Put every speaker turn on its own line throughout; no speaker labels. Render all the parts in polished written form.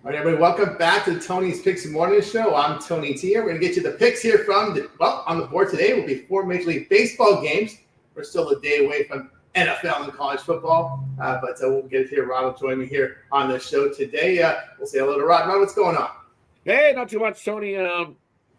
All right, everybody, welcome back to Tony's Picks and Morning Show. I'm Tony T. We're going to get you the picks here on the board today will be 4 Major League Baseball games. We're still a day away from NFL and college football, but we'll get it here. Rod will join me here on the show today. We'll say hello to Rod. Rod, what's going on?
Hey, not too much, Tony.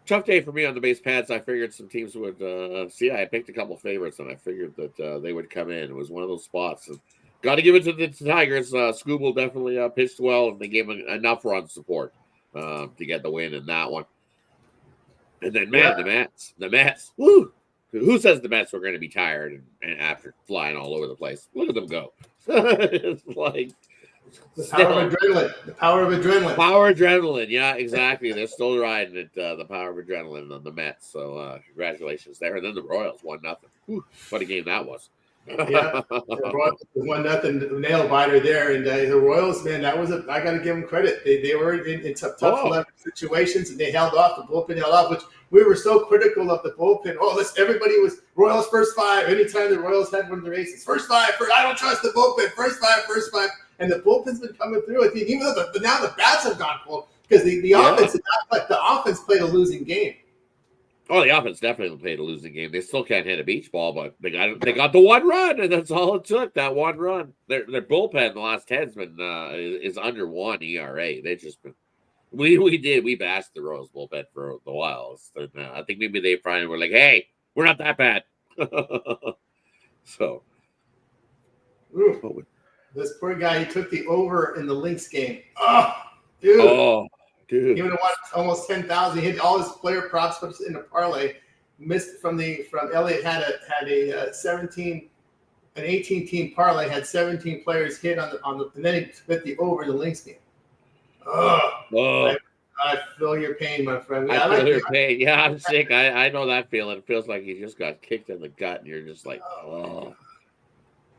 Tough day for me on the base pads. I figured some teams would I picked a couple favorites, and I figured that they would come in. It was one of those spots. And got to give it to the Tigers. Scooble definitely pitched well, and they gave him enough run support to get the win in that one. And then, the Mets. Woo! Who says the Mets were going to be tired and after flying all over the place? Look at them go. It's like
the power of adrenaline. The power of adrenaline.
Power adrenaline. Yeah, exactly. They're still riding it. The power of adrenaline on the Mets. So congratulations there. And then the Royals 1-0. What a game that was.
Yeah, the Royals 1-0 nail biter there, and the Royals, man, I got to give them credit. They were in tough situations, and they held off. The bullpen held off, which we were so critical of the bullpen. Everybody was Royals first five. Anytime the Royals had one of the races, first five. I don't trust the bullpen. First five, and the bullpen's been coming through. Even though now the bats have gone full because the offense did not, the offense played a losing game.
Oh, the offense definitely played a losing game. They still can't hit a beach ball, but they got the one run, and that's all it took. That one run. Their bullpen in the last 10's been is under 1 ERA. They just been we bashed the Royals bullpen for a while. And, I think maybe they finally were like, hey, we're not that bad. So,
this poor guy, he took the over in the Lynx game. Oh, dude.
Dude.
He would have won almost 10,000. He hit all his player props in a parlay. Missed from Elliott had a 18-team parlay, had 17 players hit on the and then he hit the over in the Lynx game. I feel your pain, my friend.
I feel your pain. Yeah, I'm sick. I know that feeling. It feels like you just got kicked in the gut, and you're just like, oh.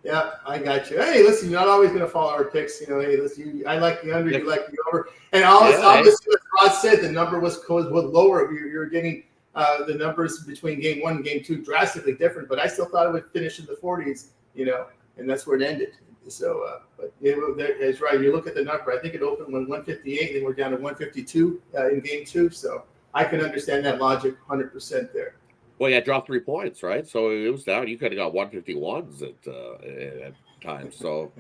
Yeah, I got you. Hey, listen, you're not always going to follow our picks. Hey, listen, I like the under, you like the over. And obviously, as Rod said, the number was lower. You're getting the numbers between game 1 and game 2 drastically different, but I still thought it would finish in the 40s, and that's where it ended. So, but it's right. You look at the number. I think it opened when 158, then we're down to 152 in game 2. So I can understand that logic 100% there.
Well, yeah, dropped 3 points, right? So it was down. You could have got 151s at times. So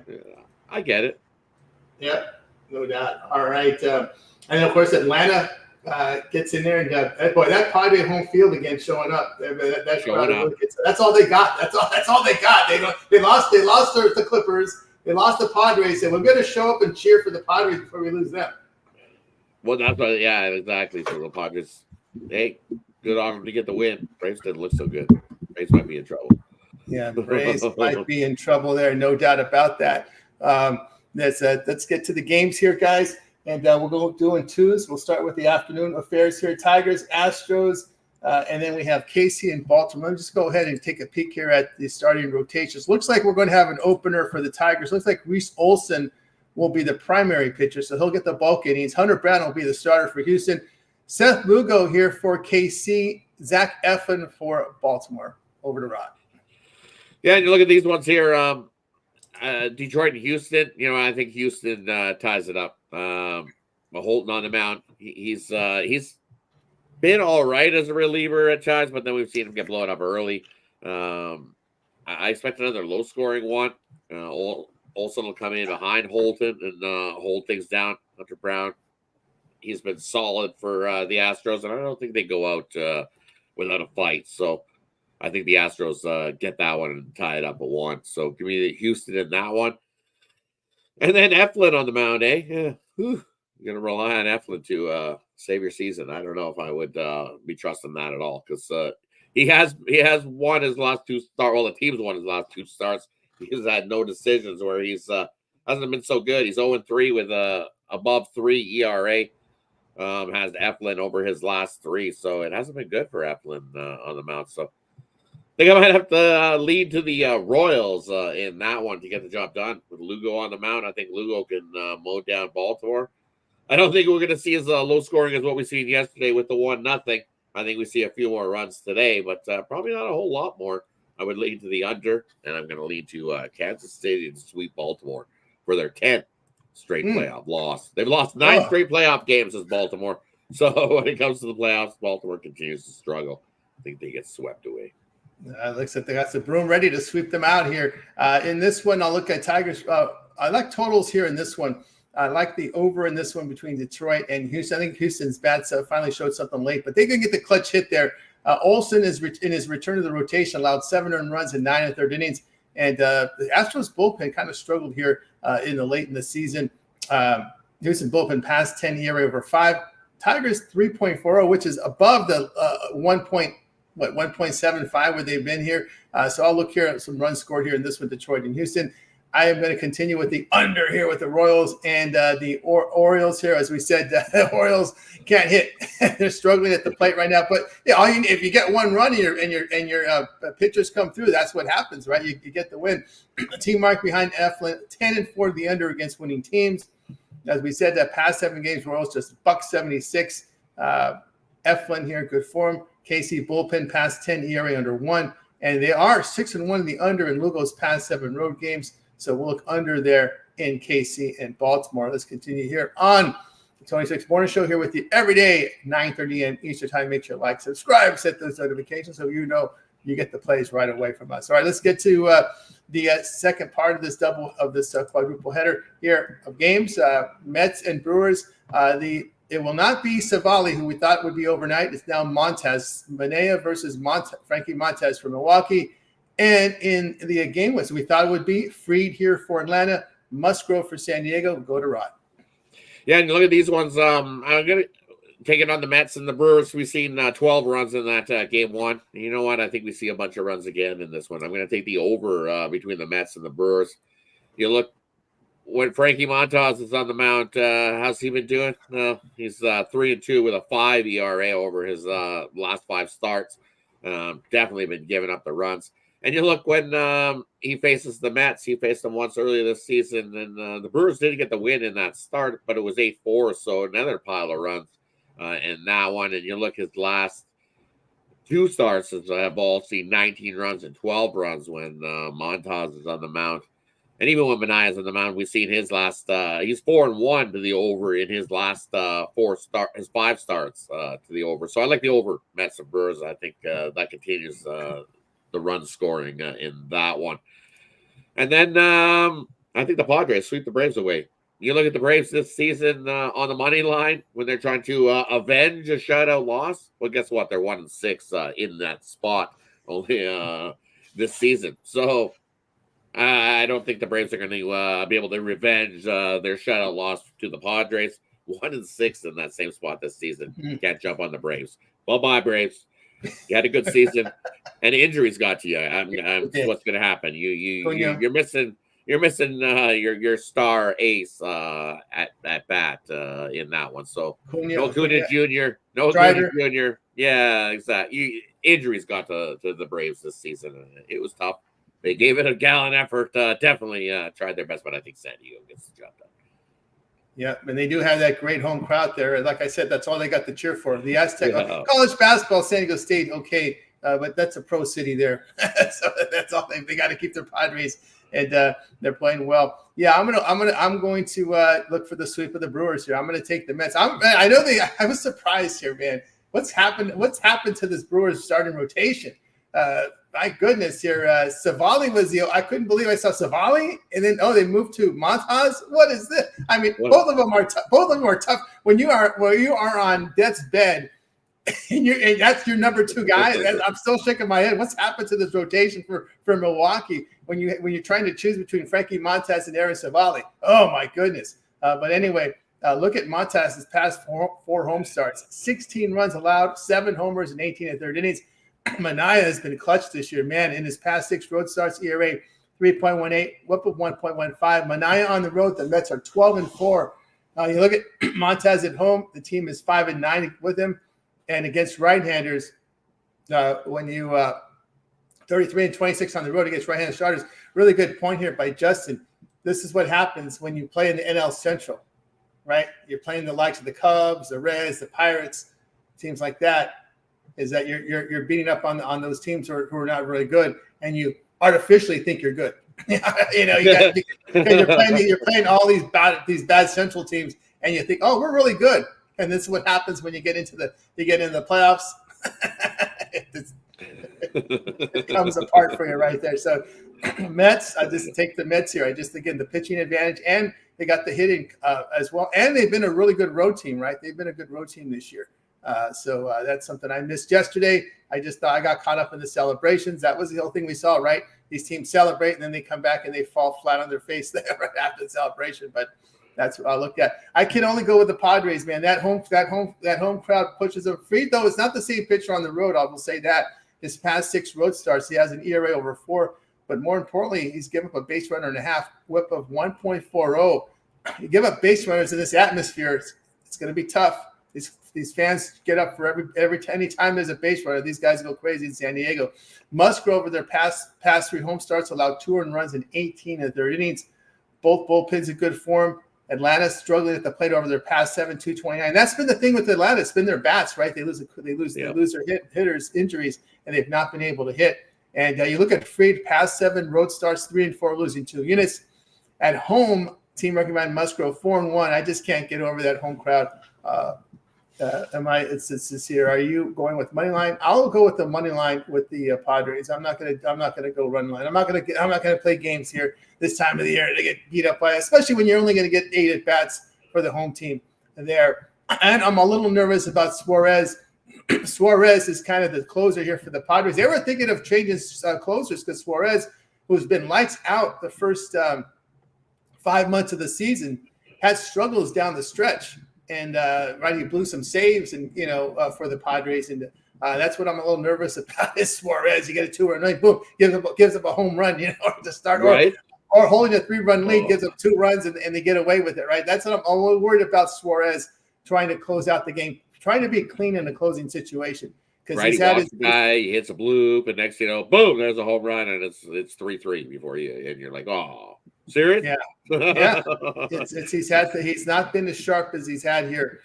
I get it.
Yeah, no doubt. All right. And, of course, Atlanta gets in there. And, that Padre home field again showing up. That's showing up. That's all they got. That's all they got. They lost to the Clippers. They lost the Padres. And we're going to show up and cheer for the Padres before we lose them.
Well, that's what, yeah, exactly. So the Padres, hey, good on them to get the win. Braves didn't look so good. Braves might be in trouble.
Yeah, the Braves might be in trouble there. No doubt about that. Let's get to the games here, guys. And we'll go doing 2s. We'll start with the afternoon affairs here. Tigers, Astros, and then we have Casey and Baltimore. Let me just go ahead and take a peek here at the starting rotations. Looks like we're going to have an opener for the Tigers. Looks like Reese Olson will be the primary pitcher, so he'll get the bulk innings. Hunter Brown will be the starter for Houston. Seth Lugo here for KC. Zach Eflin for Baltimore. Over to Rod.
Yeah, and you look at these ones here. Detroit and Houston. I think Houston ties it up. Holton on the mound. He's been all right as a reliever at times, but then we've seen him get blown up early. I expect another low-scoring one. Olsen will come in behind Holton and hold things down. Hunter Brown. He's been solid for the Astros, and I don't think they go out without a fight. So I think the Astros get that one and tie it up at 1. So give me the Houston in that one. And then Eflin on the mound, eh? Yeah. You're going to rely on Eflin to save your season. I don't know if I would be trusting that at all because he has won his last 2 starts. Well, the team's won his last 2 starts. He's had no decisions where he's hasn't been so good. He's 0-3 with above 3 ERA. Has Eflin over his last 3, so it hasn't been good for Eflin on the mound. So I think I might have to lead to the Royals in that one to get the job done with Lugo on the mound. I think Lugo can mow down Baltimore. I don't think we're going to see as low scoring as what we seen yesterday with the 1-0. I think we see a few more runs today, but probably not a whole lot more. I would lead to the under, and I'm going to lead to Kansas City to sweep Baltimore for their 10th straight playoff loss. They've lost 9 straight playoff games as Baltimore. So when it comes to the playoffs, Baltimore continues to struggle. I think they get swept away.
Looks like they got the broom ready to sweep them out here. In this one, I'll look at Tigers. I like totals here in this one. I like the over in this one between Detroit and Houston. I think Houston's bats finally showed something late, but they can get the clutch hit there. Olsen is in his return to the rotation, allowed 7 earned runs in 9 1/3 innings. And the Astros bullpen kind of struggled here in the late in the season. Houston bullpen passed 10 ERA over 5. Tigers 3.40, which is above the 1.75 where they've been here. So I'll look here at some runs scored here in this one, Detroit and Houston. I am going to continue with the under here with the Royals and the Orioles here. As we said, the Orioles can't hit; they're struggling at the plate right now. But yeah, if you get one run and your pitchers come through, that's what happens, right? You get the win. Team mark behind Eflin 10-4 the under against winning teams. As we said, that past 7 games, Royals just $1.76. Eflin here, good form. KC bullpen past 10 ERA under 1, and they are 6-1 in the under in Lugo's past 7 road games. So we'll look under there in KC and Baltimore. Let's continue here on the 26 Morning Show here with you every day, 9:30 a.m. Eastern Time. Make sure you like, subscribe, set those notifications so you know you get the plays right away from us. All right, let's get to the second part of this quadruple header here of games. Mets and Brewers. It will not be Savali, who we thought would be overnight. It's now Montez. Manaea versus Frankie Montez from Milwaukee. And in the game was we thought it would be Fried here for Atlanta, Musgrove for San Diego. Go to Rod.
Yeah, and look at these ones. I'm going to take it on the Mets and the Brewers. We've seen 12 runs in that game 1. You know what? I think we see a bunch of runs again in this one. I'm going to take the over between the Mets and the Brewers. You look when Frankie Montas is on the mound. How's he been doing? He's 3-2 with a 5 ERA over his last 5 starts. Definitely been giving up the runs. And you look when he faces the Mets, he faced them once earlier this season, and the Brewers didn't get the win in that start, but it was 8-4, so another pile of runs in that one. And you look his last 2 starts have all seen 19 runs and 12 runs when Montas is on the mound. And even when Manaea is on the mound, we've seen his last he's 4-1 to the over in his last 5 starts to the over. So I like the over Mets and Brewers. I think that continues the run scoring in that one. And then I think the Padres sweep the Braves away. You look at the Braves this season on the money line when they're trying to avenge a shutout loss. Well, guess what? They're 1-6 in that spot only this season. So I don't think the Braves are going to be able to revenge their shutout loss to the Padres. 1-6 in that same spot this season. Can't jump on the Braves. Bye-bye, Braves. You had a good season, and injuries got to you. What's going to happen? You're missing your star ace at bat in that one. So no Acuna Jr. No Acuna Jr. Yeah, exactly. Injuries got to the Braves this season, and it was tough. They gave it a gallant effort. Definitely tried their best, but I think San Diego gets the job done.
Yeah, and they do have that great home crowd there. Like I said, that's all they got to cheer for. The Aztec college basketball, San Diego State, okay, but that's a pro city there. So that's all they got to keep their Padres, and they're playing well. Yeah, I'm going to look for the sweep of the Brewers here. I'm going to take the Mets. I was surprised here, man. What's happened to this Brewers starting rotation? My goodness, here Savali was I couldn't believe I saw Savali, and then they moved to Montas. What is this? I mean, both of them are tough. When you are on death's bed, and that's your number 2 guy. I'm still shaking my head. What's happened to this rotation for Milwaukee when you're trying to choose between Frankie Montas and Aaron Savali? Oh my goodness! But anyway, look at Montas's past 4 home starts: 16 runs allowed, 7 homers, and 18 1/3 innings. Manaea has been clutch this year, man. In his past 6 road starts, ERA 3.18, WHIP of 1.15. Manaea on the road, the Mets are 12-4. You look at Montez at home, the team is 5-9 with him, and against right-handers, when you 33-26 on the road against right-handed starters. Really good point here by Justin. This is what happens when you play in the NL Central, right? You're playing the likes of the Cubs, the Reds, the Pirates, teams like that. Is that you're beating up on those teams who are not really good, and you artificially think you're good. You know, you're playing all these bad Central teams, and you think, oh, we're really good. And this is what happens when you get into the playoffs. It comes apart for you right there. So Mets, I just take the Mets here. I just, again, the pitching advantage, and they got the hitting as well. And they've been a really good road team, right? They've been a good road team this year. So that's something I missed yesterday. I just thought I got caught up in the celebrations. That was the whole thing we saw, right? These teams celebrate, and then they come back and they fall flat on their face there right after the celebration. But that's what I looked at. I can only go with the Padres, man. That home crowd pushes them. Fried, though, is not the same pitcher on the road. I will say that. His past 6 road starts, he has an ERA over 4. But more importantly, he's given up a base runner and a half, whip of 1.40. You give up base runners in this atmosphere, it's going to be tough. These fans get up for any time there's a base runner. These guys go crazy in San Diego. Musgrove, over their past 3 home starts, allowed 2 earned runs in 18 of their innings. Both bullpens in good form. Atlanta struggling at the plate over their past 7, 229. That's been the thing with Atlanta. It's been their bats, right? They lose their hitters, injuries, and they've not been able to hit. And you look at Fried, past 7 road starts, 3 and 4, losing 2 units. At home, team recommend Musgrove 4-1. I just can't get over that home crowd. It's here. Are you going with money line? I'll go with the money line with the Padres. I'm not gonna go run line. I'm not gonna play games here this time of the year to get beat up by, especially when you're only gonna get 8 at bats for the home team there. And I'm a little nervous about Suarez. Suarez is kind of the closer here for the Padres. They were thinking of changing closers because Suarez, who's been lights out the first 5 months of the season, had struggles down the stretch. And he blew some saves, and for the Padres, and that's what I'm a little nervous about. Is Suarez? You get a 2-run, boom, gives up a home run, to start,
right?
or holding a 3-run lead, gives up 2 runs, and they get away with it, right? That's what I'm a little worried about. Suarez trying to close out the game, trying to be clean in a closing situation, because
he's had his guy, he hits a bloop, and next boom, there's a home run, and it's 3-3 before you're like, oh. Serious?
Yeah. He's not been as sharp as he's had here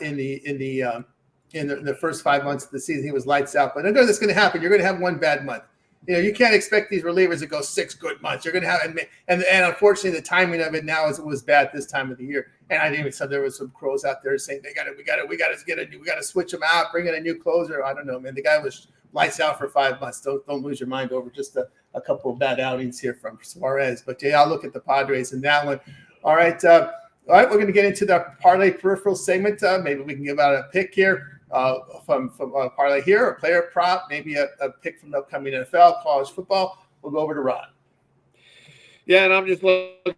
in the first 5 months of the season. He was lights out. But I know that's going to happen. You're going to have one bad month. You can't expect these relievers to go 6 good months. You're going to have, and unfortunately, the timing of it now was bad this time of the year. And I even said there was some crows out there saying we got to switch him out, bring in a new closer. I don't know, man. The guy was lights out for 5 months. Don't lose your mind over just a couple of bad outings here from Suarez. But yeah, I'll look at the Padres in that one. All right, we're going to get into the parlay peripheral segment. Maybe we can give out a pick here from a parlay here, a player prop, maybe a pick from the upcoming NFL, college football. We'll go over to Rod.
Yeah, and I'm just looking.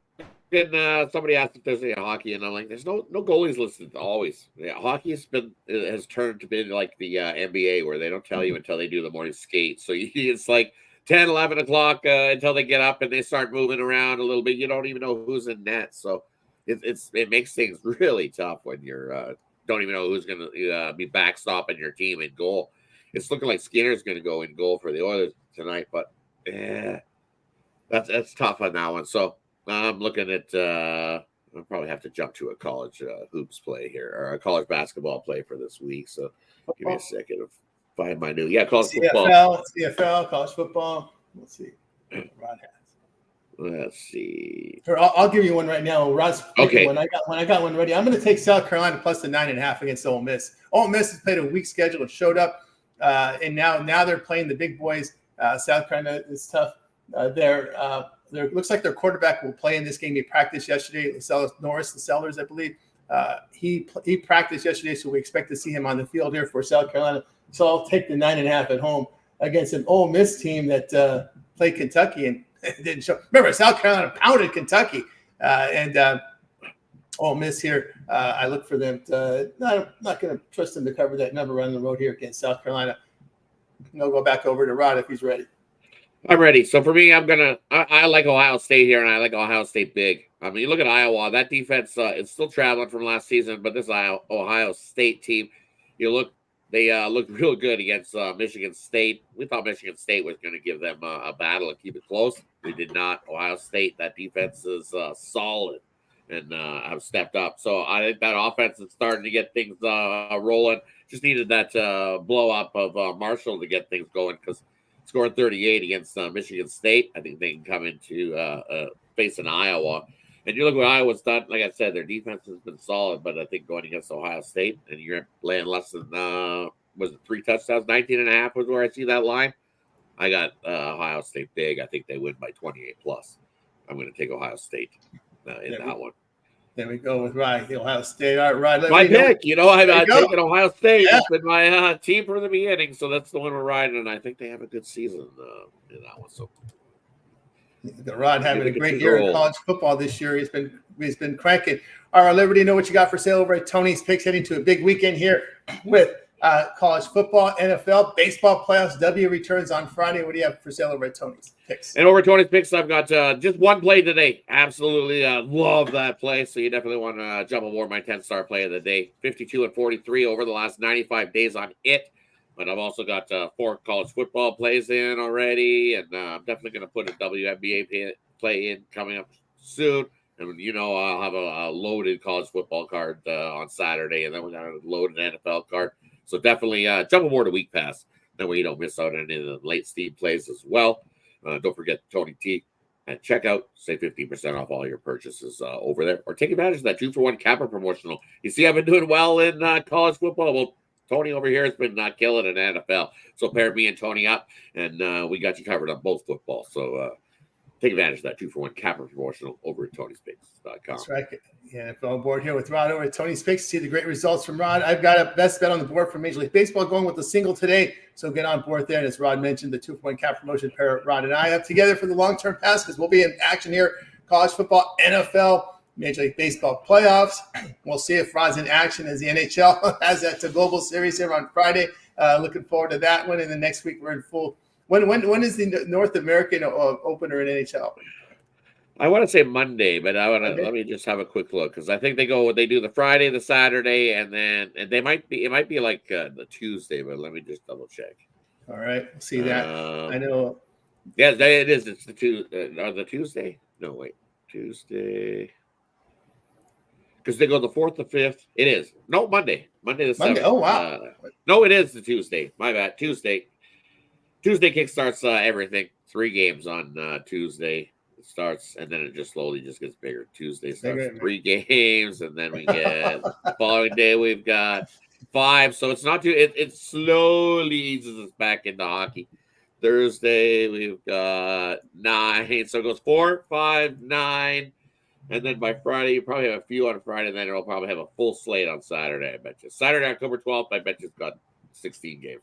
Somebody asked if there's any hockey, and I'm like, there's no goalies listed always. Yeah, hockey has turned to be like the NBA, where they don't tell you until they do the morning skate. So it's like 10, 11 o'clock until they get up and they start moving around a little bit. You don't even know who's in net. So it makes things really tough when you're don't even know who's going to be backstopping your team in goal. It's looking like Skinner's going to go in goal for the Oilers tonight, but that's tough on that one. So I'm looking at I'll probably have to jump to a college hoops play here, or a college basketball play for this week. So give me a second to find my new college football.
CFL, college football. Let's see. Rod has.
Let's see.
Here, I'll give you one right now. Rod's
okay.
When I got one ready, I'm going to take South Carolina plus the 9.5 against Ole Miss. Ole Miss has played a weak schedule and showed up, and now they're playing the big boys. South Carolina is tough. Looks like their quarterback will play in this game. He practiced yesterday. Norris, the Sellers, I believe. He practiced yesterday, so we expect to see him on the field here for South Carolina. So I'll take the 9.5 at home against an Ole Miss team that played Kentucky and didn't show. Remember, South Carolina pounded Kentucky, and Ole Miss here. I look for them. I'm not going to trust them to cover that number on the road here against South Carolina. I'll go back over to Rod if he's ready.
I'm ready. So for me, I like Ohio State here, and I like Ohio State big. I mean, you look at Iowa, that defense is still traveling from last season, but this Ohio State team, they looked real good against Michigan State. We thought Michigan State was going to give them a battle and keep it close. We did not. Ohio State, that defense is solid and have stepped up. So I think that offense is starting to get things rolling. Just needed that blow up of Marshall to get things going, because scoring 38 against Michigan State. I think they can come into facing Iowa. And you look what Iowa's done. Like I said, their defense has been solid, but I think going against Ohio State, and you're laying less than, was it 3 touchdowns? 19.5 was where I see that line. I got Ohio State big. I think they win by 28 plus. I'm going to take Ohio State in that one.
There we go with Rod, Ohio State. All right, Rod.
My pick. I've taken Ohio Sate.
Yeah.
It's been my team from the beginning, so that's the one we're riding, and I think they have a good season in that one. So,
Rod having a great year in college football this year. He's been cranking. All right, Liberty, know what you got for sale over at Tony's Picks, heading to a big weekend here with college football, NFL, baseball playoffs. W returns on Friday. What do you have for sale over at Tony's Picks?
And over at Tony's Picks, I've got just one play today. Absolutely love that play. So you definitely want to jump aboard my 10-star play of the day. 52-43 over the last 95 days on it. But I've also got 4 college football plays in already. And I'm definitely going to put a WNBA play in coming up soon. And, I'll have a loaded college football card on Saturday. And then we're going to load an NFL card. So definitely jump aboard a week pass. That way you don't miss out on any of the late Steve plays as well. Don't forget Tony T at checkout. Save 15% off all your purchases over there. Or take advantage of that 2-for-1 capper promotional. You see, I've been doing well in college football. Well, Tony over here has been killing in NFL. So pair me and Tony up, and we got you covered on both football. So take advantage of that 2-for-1 capper promotional over at Tony'sPicks.com.
That's right. Yeah, if I'm on board here with Rod over at Tony's Picks, see the great results from Rod. I've got a best bet on the board for Major League Baseball going with a single today. So get on board there. And as Rod mentioned, the 2-for-1 cap promotion pair Rod and I up together for the long-term pass because we'll be in action here. College football, NFL, Major League Baseball playoffs. We'll see if Rod's in action as the NHL has that global series here on Friday. Looking forward to that one. And the next week we're in full. When is the North American opener in NHL?
I want to say Monday, but let me just have a quick look because I think they do the Friday, the Saturday, and then it might be like the Tuesday, but let me just double check.
All right, we'll see that. I know.
Yeah, it is. It's the Tuesday. No, wait, Tuesday. Because they go the 4th, the 5th. It is Monday the 7th.
Oh wow.
No, it is the Tuesday. My bad. Tuesday kickstarts everything. 3 games on Tuesday. Starts and then it just slowly just gets bigger. Tuesday starts 3 games, and then we get the following day we've got 5. So it's not too. It slowly eases us back into hockey. Thursday we've got 9, so it goes 4, 5, 9, and then by Friday you probably have a few on Friday. And then it'll probably have a full slate on Saturday. I bet you Saturday, October 12th. I bet you've got 16 games.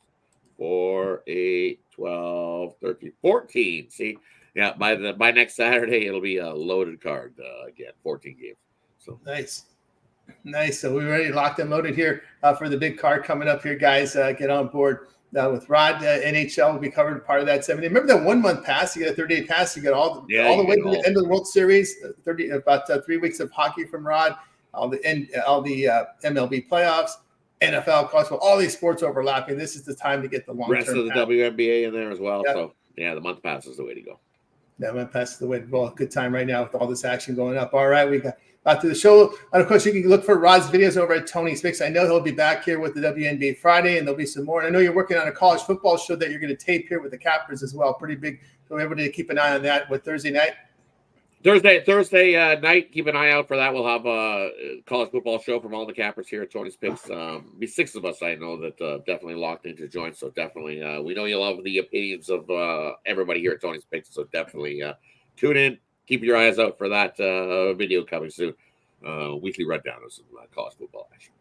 4, 8, 12, 13, 14. See. Yeah, by next Saturday, it'll be a loaded card again, 14 games. So
nice. So we're ready, locked and loaded here for the big card coming up here, guys. Get on board with Rod. NHL will be covered part of that 70. Remember that 1 month pass? You get a 30-day pass. You get all the way to the end of the World Series. About 3 weeks of hockey from Rod. All the MLB playoffs, NFL, college football, all these sports overlapping. This is the time to get the long-term
rest of the
pass.
WNBA in there as well.
Yep.
So yeah, the month pass is the way to go.
That went past the way to go. Good time right now with all this action going up. All right, we got to the show. And of course, you can look for Rod's videos over at Tony's Picks. I know he'll be back here with the WNBA Friday, and there'll be some more. And I know you're working on a college football show that you're going to tape here with the Cappers as well. Pretty big. So everybody keep an eye on that with Thursday night.
Thursday night, keep an eye out for that. We'll have a college football show from all the Cappers here at Tony's Picks. Be 6 of us, I know, that definitely locked into join. So definitely, we know you love the opinions of everybody here at Tony's Picks. So definitely tune in. Keep your eyes out for that video coming soon. Weekly rundown of some college football action.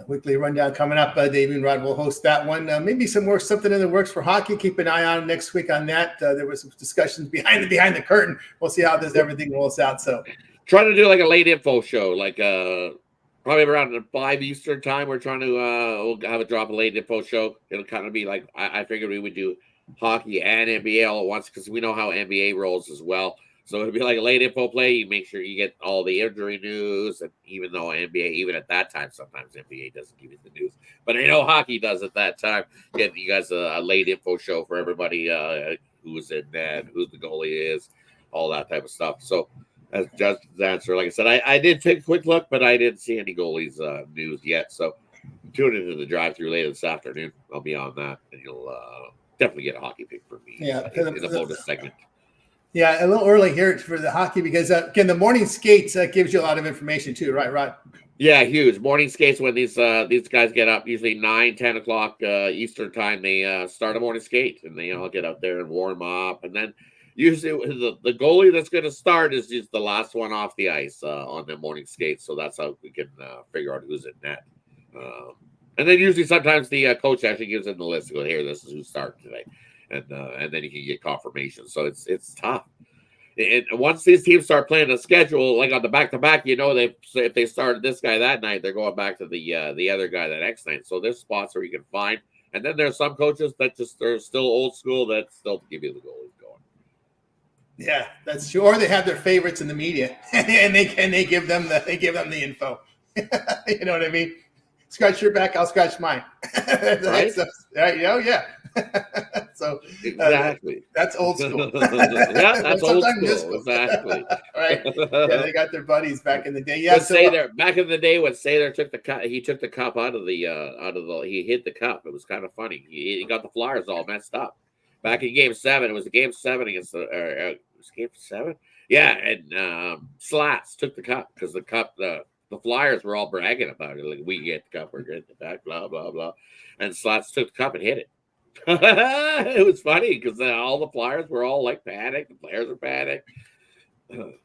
Weekly rundown coming up. Dave and Rod will host that one. Maybe something in the works for hockey. Keep an eye on next week on that. There were some discussions behind the curtain. We'll see how everything rolls out. So
trying to do like a late info show, like probably around 5 Eastern time. We're trying to we'll have a drop a late info show. It'll kind of be like I figured we would do hockey and NBA all at once because we know how NBA rolls as well. So it'll be like a late info play. You make sure you get all the injury news, and even though NBA, even at that time, sometimes NBA doesn't give you the news, but I know hockey does at that time. Get you guys a late info show for everybody who's in net, who the goalie is, all that type of stuff. So that's Justin's answer. Like I said, I did take a quick look, but I didn't see any goalies news yet. So tune into the drive-through later this afternoon. I'll be on that, and you'll definitely get a hockey pick for me.
Yeah,
in the bonus segment.
Yeah, a little early here for the hockey because again, the morning skates gives you a lot of information too, right, Rod?
Yeah, huge. Morning skates when these guys get up, usually 9, 10 o'clock Eastern time. They start a morning skate and they all get out there and warm up. And then usually the goalie that's going to start is just the last one off the ice on the morning skate. So that's how we can figure out who's in net. And then usually sometimes the coach actually gives in the list. Go, here, this is who's starting today, and then you can get confirmation. So it's tough. And once these teams start playing the schedule, like on the back-to-back, if they started this guy that night, they're going back to the other guy the next night. So there's spots where you can find. And then there's some coaches that they're still old school that still give you the goalies going.
Yeah, that's true. Or they have their favorites in the media, and they give them the info. You know what I mean? Scratch your back, I'll scratch mine. Right? Yeah. So
exactly.
That's old school.
Yeah, that's old school. Exactly.
Right. Yeah, they got their buddies back in the day. Yeah.
Back in the day when Sather took the cup, he took the cup out of the he hit the cup. It was kind of funny. He got the Flyers all messed up. Back in Game 7, it was Game 7 against it was Game 7. Yeah, and Slats took the cup because the cup the Flyers were all bragging about it. Like, we get the cup, we're getting it back, blah, blah, blah. And Slats took the cup and hit it. It was funny because all the Flyers were all like panicked. The players were panicked.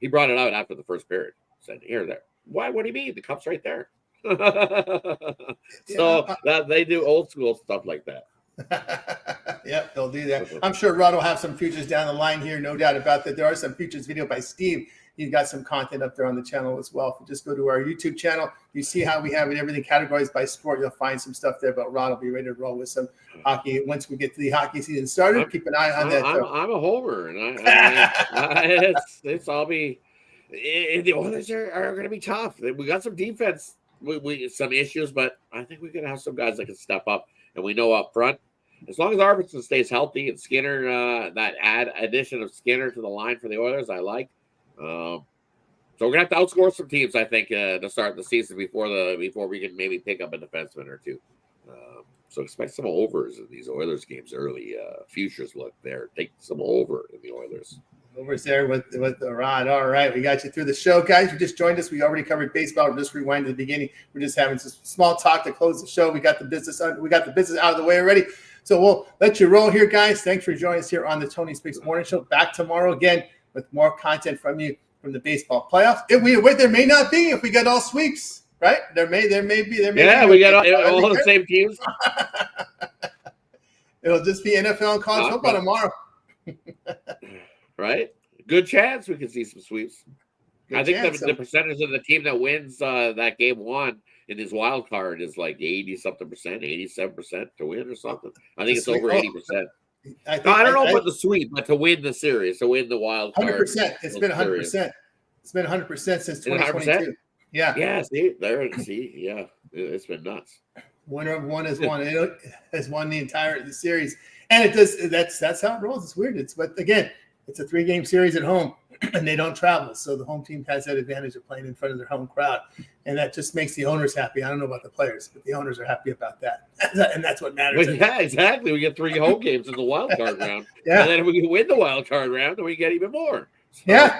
He brought it out after the first period. Said, here, there. Why? What do you mean? The cup's right there. So they do old school stuff like that.
Yep, they'll do that. I'm sure Rod will have some futures down the line here, no doubt about that. There are some futures video by Steve. He's got some content up there on the channel as well. If you just go to our YouTube channel, you see how we have it, everything categorized by sport. You'll find some stuff there, but Rod will be ready to roll with some hockey. Once we get to the hockey season started, keep an eye on that.
I'm a homer, and it's all be. The Oilers are going to be tough. We got some defense, we some issues, but I think we're going to have some guys that can step up. And we know up front, as long as Arvidsson stays healthy and Skinner, that addition of Skinner to the line for the Oilers, I like. So we're gonna have to outscore some teams, I think, to start the season before we can maybe pick up a defenseman or two. So expect some overs in these Oilers games early. Futures look there. Take some over in the Oilers.
Overs there with the Rod. All right, we got you through the show, guys. You just joined us. We already covered baseball. We're just rewind to the beginning. We're just having some small talk to close the show. We got the business out of the way already. So we'll let you roll here, guys. Thanks for joining us here on the Tony Speaks Morning Show. Back tomorrow again with more content from you from the baseball playoffs. There may not be if we got all sweeps, right? There may be.
Yeah, we got all the same teams.
It'll just be NFL and college football tomorrow.
Right? Good chance we can see some sweeps. I think the percentage of the team that wins that game 1 in his wild card is like 80-something percent, 87% to win or something. I think it's over 80%. I don't know about the sweep, but to win the series, to win the wild card.
100%. It's been 100%. It's been 100% since 2022. Yeah.
Yeah. Yeah. It's been nuts.
Winner of one has won. It has won the entire series, and it does. That's how it rolls. It's weird. But again, it's a 3-game series at home, and they don't travel, so the home team has that advantage of playing in front of their home crowd, and that just makes the owners happy. I don't know about the players, but the owners are happy about that, and that's what matters.
Well, yeah, exactly. We get 3 home games in the wild card round, and then if we can win the wild card round, then we get even more. So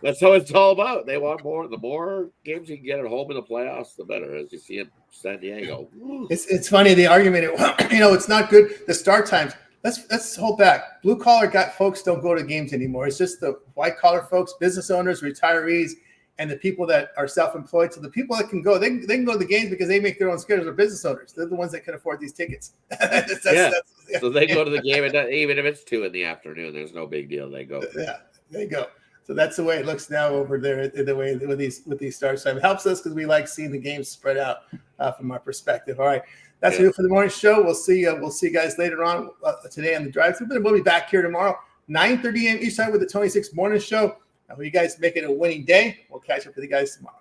that's how it's all about. They want more. The more games you can get at home in the playoffs, the better. As you see in San Diego,
it's funny the argument. It's not good. The start times. Let's hold back. Blue collar folks don't go to games anymore. It's just the white collar folks, business owners, retirees, and the people that are self-employed. So the people that can go, they can go to the games because they make their own schedules. They're business owners. They're the ones that can afford these tickets.
So they go to the game, and even if it's 2 p.m, there's no big deal. They go.
Yeah, they go. So that's the way it looks now over there. The way with these starts, so it helps us because we like seeing the games spread out from our perspective. All right, that's it for the morning show. We'll see you guys later on today on the drive-thru. But we'll be back here tomorrow, 9:30 a.m. each time with the 26 Morning Show. I hope you guys make it a winning day. We'll catch up with you guys tomorrow.